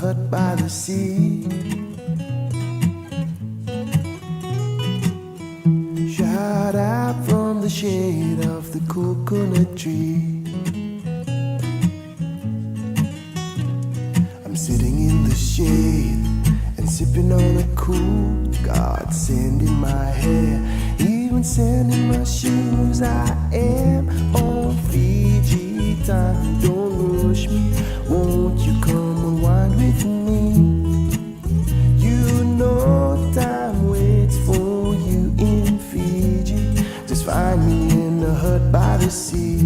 hut by the sea. Shout out from the shade of the coconut tree. I'm sitting in the shade and sipping on a cool God sand in my hair, even sand in my shoes. I am on Fiji time. Don't rush me, won't you come and wine with me? You know time waits for you in Fiji. Just find me in a hut by the sea.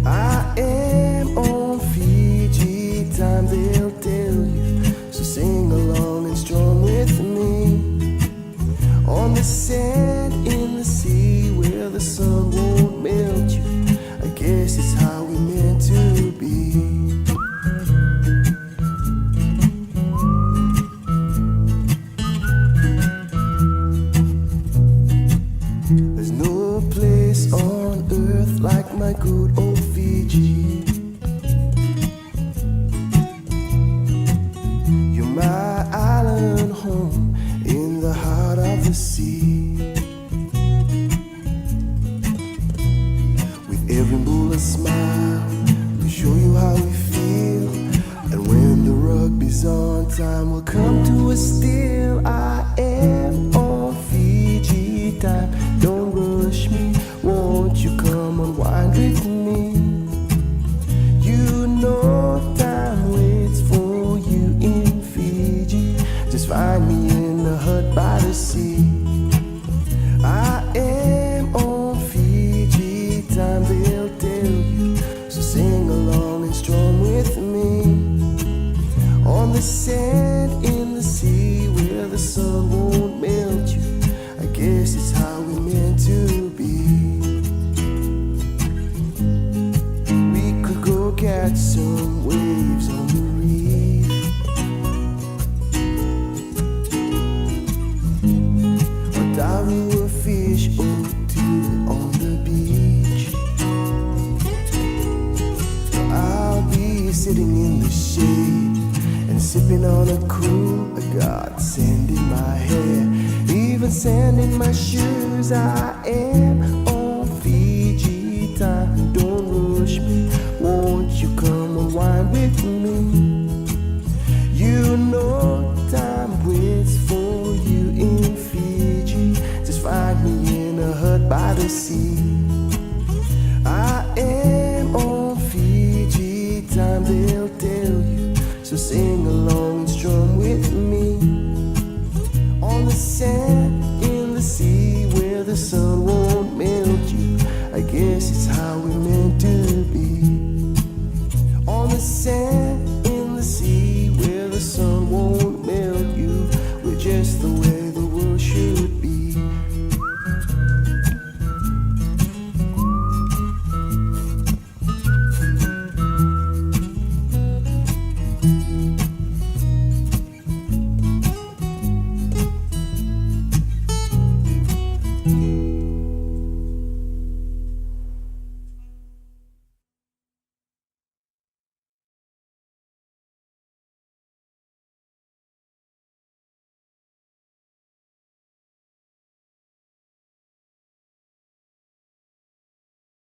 I am on Fiji time, they'll tell you. So sing along and strum with me. On the sand in the sea where the sun won't melt you. I guess it's how we meant to be. There's no place on earth like my good old Fiji. You're my island home in the heart of the sea. With every bull a smile to show you how we feel. And when the rugby's on, time will come to us still. I am on Fiji time. Don't rush me, won't you come and wine with me? You know time waits for you in Fiji. Just find me in a hut by the sea. I am on Fiji time, they'll tell you. So sing along and strum with me. On the sand in the sea where the sun won't melt you. I guess it's how we meant to be. We could go catch some waves on the reef. Or dive into a fish or two on the beach. I'll be sitting in the shade and sipping on a cool God sand in my hair, even sand in my shoes. I am on Fiji time. Don't rush me, won't you come and wine with me? You know time waits for you in Fiji. Just find me in a hut by the sea. I am on Fiji time, they'll tell you. So sing along and strum with me. On the sand in the sea where the sun won't melt you. I guess it's how